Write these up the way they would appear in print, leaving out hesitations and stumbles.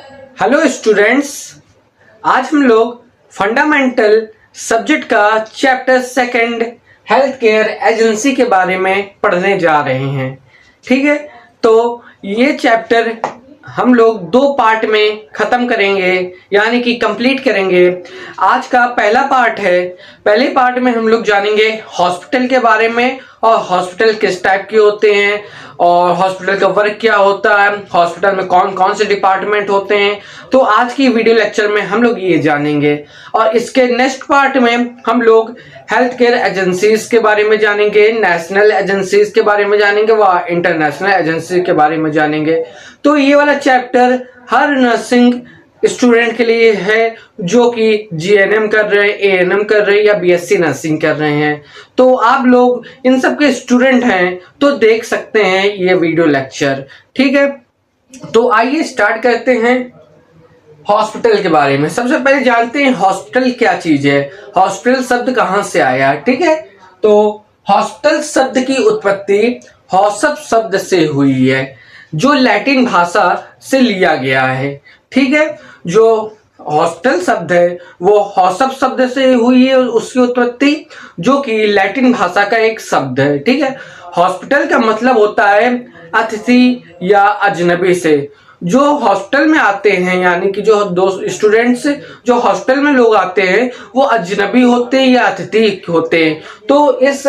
Hello students, आज हम लोग फंडामेंटल सब्जेक्ट का chapter second health care agency के बारे में पढ़ने जा रहे हैं। ठीक है, तो ये चैप्टर हम लोग दो पार्ट में खत्म करेंगे, यानी कि कंप्लीट करेंगे। आज का पहला पार्ट है। पहले पार्ट में हम लोग जानेंगे हॉस्पिटल के बारे में और हॉस्पिटल किस टाइप के होते हैं और हॉस्पिटल का वर्क क्या होता है, हॉस्पिटल में कौन कौन से डिपार्टमेंट होते हैं। तो आज की वीडियो लेक्चर में हम लोग ये जानेंगे और इसके नेक्स्ट पार्ट में हम लोग हेल्थ केयर एजेंसीज के बारे में जानेंगे, नेशनल एजेंसीज के बारे में जानेंगे व इंटरनेशनल एजेंसी के बारे में जानेंगे। तो ये वाला चैप्टर हर नर्सिंग स्टूडेंट के लिए है जो कि जीएनएम कर रहे हैं, एएनएम कर रहे हैं या बीएससी नर्सिंग कर रहे हैं। तो आप लोग इन सब के स्टूडेंट हैं तो देख सकते हैं ये वीडियो लेक्चर। ठीक है, तो आइए स्टार्ट करते हैं हॉस्पिटल के बारे में। सबसे पहले जानते हैं हॉस्पिटल क्या चीज है, हॉस्पिटल शब्द कहां से आया है। ठीक है, तो हॉस्पिटल शब्द की उत्पत्ति हॉस्प शब्द से हुई है जो लैटिन भाषा से लिया गया है। ठीक है, जो हॉस्पिटल शब्द है वो हॉस्प शब्द से हुई है उसकी उत्पत्ति, जो कि लैटिन भाषा का एक शब्द है। ठीक है, हॉस्पिटल का मतलब होता है अतिथि या अजनबी से। जो हॉस्पिटल में आते हैं, यानी कि जो दो स्टूडेंट्स जो हॉस्पिटल में लोग आते हैं वो अजनबी होते हैं या अतिथि होते हैं। तो इस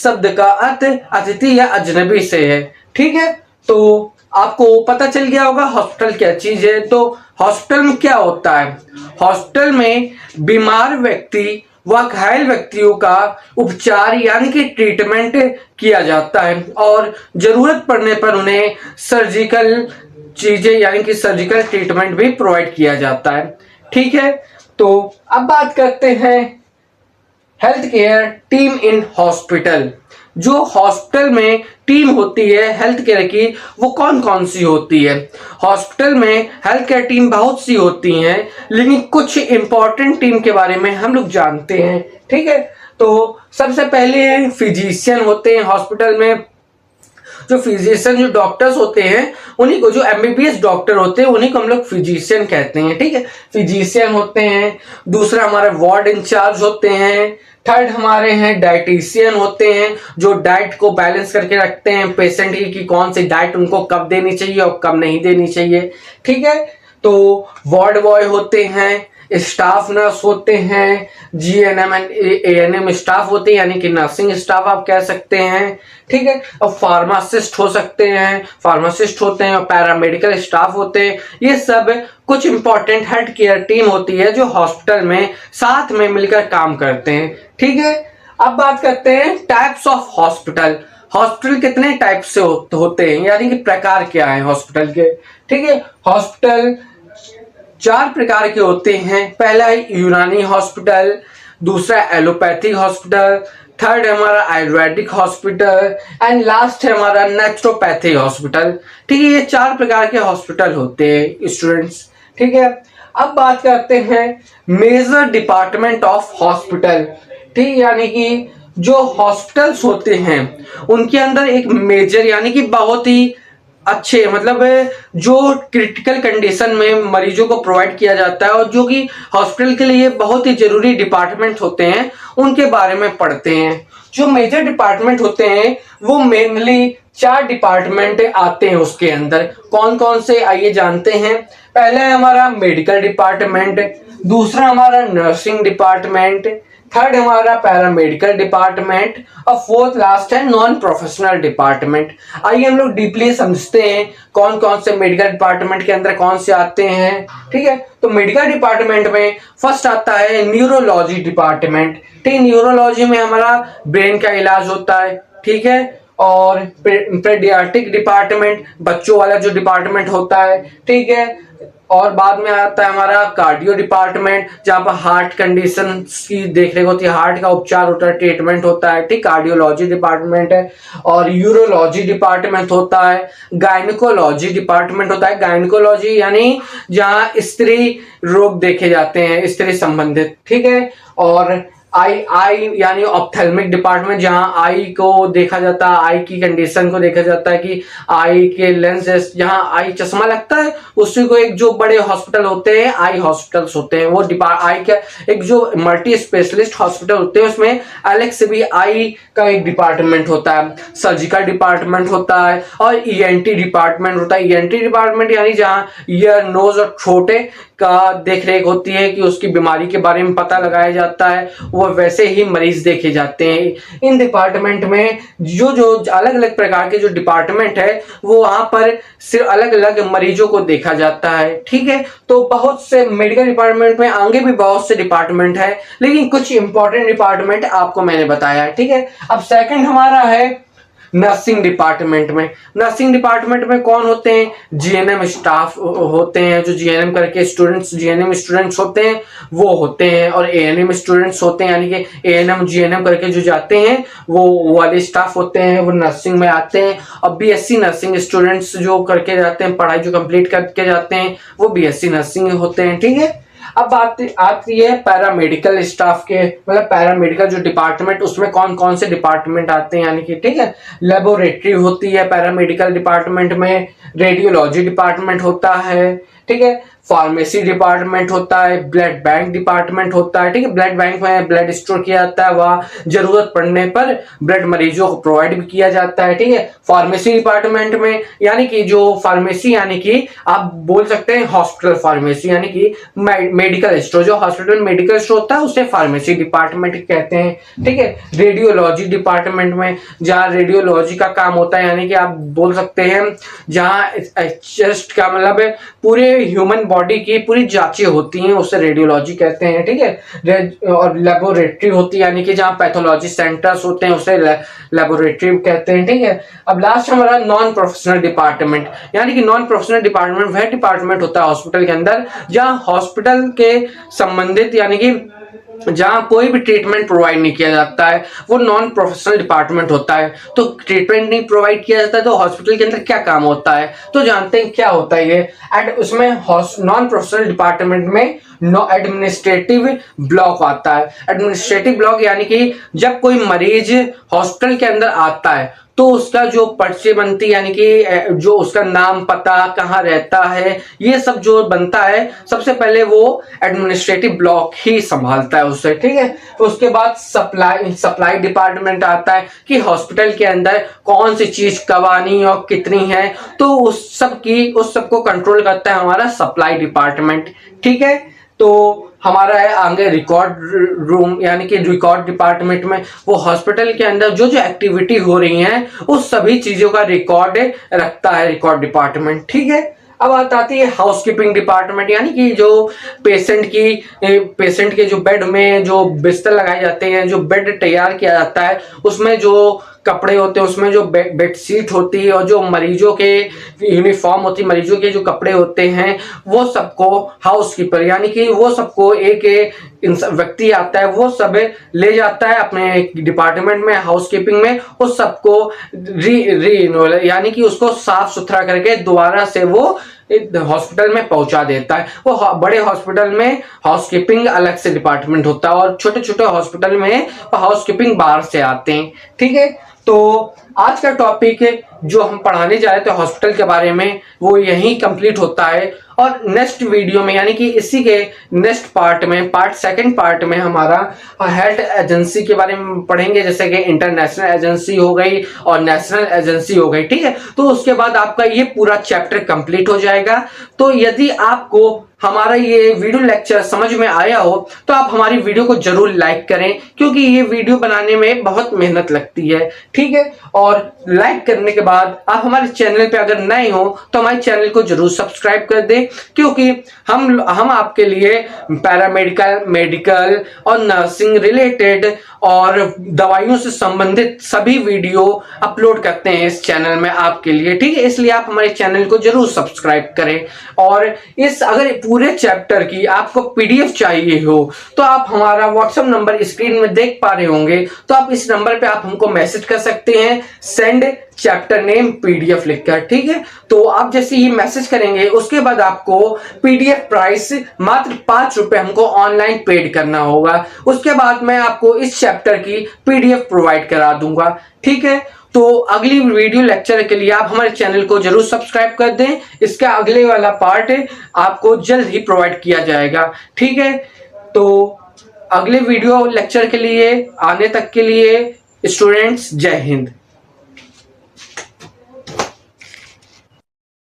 शब्द का अर्थ अतिथि या अजनबी से है। ठीक है, तो आपको पता चल गया होगा हॉस्पिटल क्या चीज है। तो हॉस्पिटल में क्या होता है, हॉस्पिटल में बीमार व्यक्ति व घायल व्यक्तियों का उपचार यानी कि ट्रीटमेंट किया जाता है और जरूरत पड़ने पर उन्हें सर्जिकल चीजें यानी कि सर्जिकल ट्रीटमेंट भी प्रोवाइड किया जाता है। ठीक है, तो अब बात करते हैं health care team in hospital. जो हॉस्पिटल में टीम होती है हेल्थ केयर की वो कौन कौन सी होती है। हॉस्पिटल में हेल्थ केयर टीम बहुत सी होती हैं, लेकिन कुछ इंपॉर्टेंट टीम के बारे में हम लोग जानते हैं। ठीक है, तो सबसे पहले फिजिशियन होते हैं हॉस्पिटल में। जो फिजिशियन जो डॉक्टर्स होते हैं उन्हीं को, जो एमबीबीएस डॉक्टर होते हैं उन्हीं को हम लोग फिजिशियन कहते हैं। ठीक है, फिजिशियन होते हैं। दूसरा हमारे वार्ड इंचार्ज होते हैं। थर्ड हमारे हैं डाइटिशियन होते हैं जो डाइट को बैलेंस करके रखते हैं पेशेंट की कि कौन सी डाइट उनको कब देनी चाहिए और कब नहीं देनी चाहिए। ठीक है, तो वार्ड बॉय होते हैं, स्टाफ नर्स होते हैं, जीएनएम एंड एएनएम स्टाफ होते हैं यानी कि नर्सिंग स्टाफ आप कह सकते हैं। ठीक है, और फार्मासिस्ट हो सकते हैं, फार्मासिस्ट होते हैं और पैरामेडिकल स्टाफ होते हैं। ये सब कुछ इंपॉर्टेंट हेल्थ केयर टीम होती है जो हॉस्पिटल में साथ में मिलकर काम करते हैं। ठीक है, अब बात करते हैं टाइप्स ऑफ हॉस्पिटल। हॉस्पिटल कितने टाइप से होते हैं यानी कि प्रकार क्या है हॉस्पिटल के। ठीक है, हॉस्पिटल 4 प्रकार के होते हैं। पहला है यूनानी हॉस्पिटल, दूसरा एलोपैथिक हॉस्पिटल, थर्ड है हमारा आयुर्वेदिक हॉस्पिटल एंड लास्ट है हमारा नेचुरोपैथिक हॉस्पिटल। ठीक है, ये 4 प्रकार के हॉस्पिटल होते हैं स्टूडेंट्स। ठीक है, अब बात करते हैं मेजर डिपार्टमेंट ऑफ हॉस्पिटल। ठीक, यानी कि जो हॉस्पिटल्स होते हैं उनके अंदर एक मेजर यानी कि बहुत ही अच्छे, मतलब जो क्रिटिकल कंडीशन में मरीजों को प्रोवाइड किया जाता है और जो कि हॉस्पिटल के लिए बहुत ही जरूरी डिपार्टमेंट होते हैं उनके बारे में पढ़ते हैं। जो मेजर डिपार्टमेंट होते हैं वो मेनली 4 डिपार्टमेंट आते हैं उसके अंदर। कौन कौन से आइए जानते हैं। पहला है हमारा मेडिकल डिपार्टमेंट, दूसरा हमारा नर्सिंग डिपार्टमेंट, थर्ड हमारा पैरामेडिकल डिपार्टमेंट और फोर्थ लास्ट है नॉन प्रोफेशनल डिपार्टमेंट। आइए हम लोग डीपली समझते हैं कौन कौन से मेडिकल डिपार्टमेंट के अंदर कौन से आते हैं। ठीक है, तो मेडिकल डिपार्टमेंट में फर्स्ट आता है न्यूरोलॉजी डिपार्टमेंट। ठीक, न्यूरोलॉजी में हमारा ब्रेन का इलाज होता है। ठीक है, और पेडियाट्रिक डिपार्टमेंट बच्चों वाला जो डिपार्टमेंट होता है। ठीक है, और बाद में आता है हमारा कार्डियो डिपार्टमेंट जहां पर हार्ट कंडीशन की देखरेख होती है, हार्ट का उपचार होता है, ट्रीटमेंट होता है। ठीक, कार्डियोलॉजी डिपार्टमेंट है। और यूरोलॉजी डिपार्टमेंट होता है, गायनिकोलॉजी डिपार्टमेंट होता है। गायनिकोलॉजी यानी जहां स्त्री रोग देखे जाते हैं, स्त्री संबंधित। ठीक है, और आई यानी ऑप्थेल्मिक डिपार्टमेंट, जहां आई को देखा जाता है, आई की कंडीशन को देखा जाता है कि आई के लेंसेज, जहां आई चश्मा लगता है उसी को एक जो बड़े हॉस्पिटल होते हैं आई हॉस्पिटल्स होते हैं, वो आई का एक जो मल्टी स्पेशलिस्ट हॉस्पिटल होते हैं उसमें अलग से भी आई का एक डिपार्टमेंट होता है, सर्जिकल डिपार्टमेंट होता है और ईएनटी डिपार्टमेंट होता है। ईएनटी डिपार्टमेंट यानी जहां ईयर, नोज और थ्रोट का देख रेख होती है कि उसकी बीमारी के बारे में पता लगाया जाता है, वो वैसे ही मरीज देखे जाते हैं। इन डिपार्टमेंट में जो जो अलग अलग प्रकार के जो डिपार्टमेंट है वो वहां पर सिर्फ अलग अलग मरीजों को देखा जाता है, ठीक है। तो बहुत से मेडिकल डिपार्टमेंट में आगे भी बहुत से डिपार्टमेंट है, लेकिन कुछ इंपॉर्टेंट डिपार्टमेंट आपको मैंने बताया है, ठीक है। अब सेकंड हमारा है नर्सिंग डिपार्टमेंट में। नर्सिंग डिपार्टमेंट में कौन होते हैं? जीएनएम स्टाफ होते हैं, जो जीएनएम करके स्टूडेंट्स, जीएनएम स्टूडेंट्स होते हैं वो होते हैं, और एएनएम स्टूडेंट्स होते हैं, यानी कि एएनएम जीएनएम करके जो जाते हैं वो वाले स्टाफ होते हैं, वो नर्सिंग में आते हैं। और बीएससी नर्सिंग स्टूडेंट्स जो करके जाते हैं, पढ़ाई जो कंप्लीट करके जाते हैं वो बीएससी नर्सिंग होते हैं, ठीक है। अब बात आती है पैरामेडिकल स्टाफ के, मतलब पैरामेडिकल जो डिपार्टमेंट, उसमें कौन कौन से डिपार्टमेंट आते हैं, यानी कि ठीक है, लेबोरेटरी होती है पैरामेडिकल डिपार्टमेंट में, रेडियोलॉजी डिपार्टमेंट होता है, ठीक है, फार्मेसी डिपार्टमेंट होता है, ब्लड बैंक डिपार्टमेंट होता है, ठीक है, ब्लड बैंक में ब्लड स्टोर किया जाता है, वहां जरूरत पड़ने पर ब्लड मरीजों को प्रोवाइड भी किया जाता है, ठीक है। फार्मेसी डिपार्टमेंट में यानी कि जो फार्मेसी यानी कि आप बोल सकते हैं हॉस्पिटल फार्मेसी, यानी कि मेडिकल स्टोर, जो हॉस्पिटल मेडिकल स्टोर होता है उसे फार्मेसी डिपार्टमेंट कहते हैं, ठीक है। रेडियोलॉजी डिपार्टमेंट में जहाँ रेडियोलॉजी का काम होता है, यानी कि आप बोल सकते हैं जहाँ चेस्ट का मतलब पूरे ह्यूमन बॉडी की पूरी जांचें होती हैं उसे रेडियोलॉजी कहते हैं, ठीक है। और लेबोरेटरी होती है, यानी कि जहाँ पैथोलॉजी सेंटर्स होते हैं उसे लेबोरेटरी कहते हैं, ठीक है। अब लास्ट हमारा नॉन प्रोफेशनल डिपार्टमेंट, यानी कि नॉन प्रोफेशनल डिपार्टमेंट वह डिपार्टमेंट होता है हॉस्पिटल के अंदर जहाँ हॉस्पिटल के संबंधित, यानी कि जहां कोई भी ट्रीटमेंट प्रोवाइड नहीं किया जाता है, वो नॉन प्रोफेशनल डिपार्टमेंट होता है। तो ट्रीटमेंट नहीं प्रोवाइड किया जाता है तो हॉस्पिटल के अंदर क्या काम होता है, तो जानते हैं क्या होता है ये। एंड उसमें नॉन प्रोफेशनल डिपार्टमेंट में एडमिनिस्ट्रेटिव ब्लॉक आता है। एडमिनिस्ट्रेटिव ब्लॉक यानी कि जब कोई मरीज हॉस्पिटल के अंदर आता है तो उसका जो पर्ची बनती है, यानी कि जो उसका नाम, पता, कहाँ रहता है, ये सब जो बनता है सबसे पहले वो एडमिनिस्ट्रेटिव ब्लॉक ही संभालता है उससे, ठीक है। तो उसके बाद सप्लाई डिपार्टमेंट आता है कि हॉस्पिटल के अंदर कौन सी चीज कब आनी और कितनी है, तो उस सब को कंट्रोल करता है हमारा सप्लाई डिपार्टमेंट, ठीक है। तो हमारा है आगे रिकॉर्ड रूम, यानी कि रिकॉर्ड डिपार्टमेंट में वो हॉस्पिटल के अंदर जो जो एक्टिविटी हो रही है उस सभी चीजों का रिकॉर्ड रखता है रिकॉर्ड डिपार्टमेंट, ठीक है। अब आती है हाउसकीपिंग डिपार्टमेंट, यानी कि जो पेशेंट के जो बेड में जो बिस्तर लगाए जाते हैं, जो बेड तैयार किया जाता है, उसमें जो कपड़े होते हैं, उसमें जो बेडशीट होती है और जो मरीजों के यूनिफॉर्म होती है, मरीजों के जो कपड़े होते हैं, वो सबको हाउसकीपर, यानी कि वो सबको एक व्यक्ति आता है, वो सब ले जाता है अपने डिपार्टमेंट में हाउसकीपिंग में, उस सबको यानी कि उसको साफ सुथरा करके दोबारा से वो हॉस्पिटल में पहुंचा देता है। वो बड़े हॉस्पिटल में हाउसकीपिंग अलग से डिपार्टमेंट होता है और छोटे छोटे हॉस्पिटल में हाउसकीपिंग बाहर से आते हैं, ठीक है। तो आज का टॉपिक जो हम पढ़ाने जा रहे थे हॉस्पिटल के बारे में वो यहीं कंप्लीट होता है, और नेक्स्ट वीडियो में यानी कि इसी के नेक्स्ट पार्ट में सेकंड पार्ट में हमारा हेल्थ एजेंसी के बारे में पढ़ेंगे, जैसे कि इंटरनेशनल एजेंसी हो गई और नेशनल एजेंसी हो गई, ठीक है। तो उसके बाद आपका ये पूरा चैप्टर कंप्लीट हो जाएगा। तो यदि आपको हमारा ये वीडियो लेक्चर समझ में आया हो तो आप हमारी वीडियो को जरूर लाइक करें, क्योंकि ये वीडियो बनाने में बहुत मेहनत लगती है, ठीक है। और लाइक करने के बाद आप हमारे चैनल पे अगर नए हो तो हमारे चैनल को जरूर सब्सक्राइब कर दें, क्योंकि हम आपके लिए पैरामेडिकल, मेडिकल और नर्सिंग रिलेटेड और दवाइयों से संबंधित सभी वीडियो अपलोड करते हैं इस चैनल में आपके लिए, ठीक है। इसलिए आप हमारे चैनल को जरूर सब्सक्राइब करें। और अगर पूरे चैप्टर की आपको पीडीएफ चाहिए हो तो आप हमारा व्हाट्सएप नंबर स्क्रीन में देख पा रहे होंगे, तो आप इस नंबर पे आप हमको मैसेज कर सकते हैं, सेंड चैप्टर नेम पीडीएफ लिखकर। ठीक है, तो आप जैसे ये मैसेज करेंगे उसके बाद आपको पीडीएफ प्राइस मात्र 5 रुपए हमको ऑनलाइन पेड करना होगा। उसके बाद मैं आपको इस चैप्टर की पीडीएफ प्रोवाइड करा दूंगा। ठीक है, तो अगली वीडियो लेक्चर के लिए आप हमारे चैनल को जरूर सब्सक्राइब कर दें। इसका अगले वाला पार्ट आपको जल्द ही प्रोवाइड किया जाएगा। ठीक है, तो अगले वीडियो लेक्चर के लिए आने तक के लिए स्टूडेंट्स जय हिंद।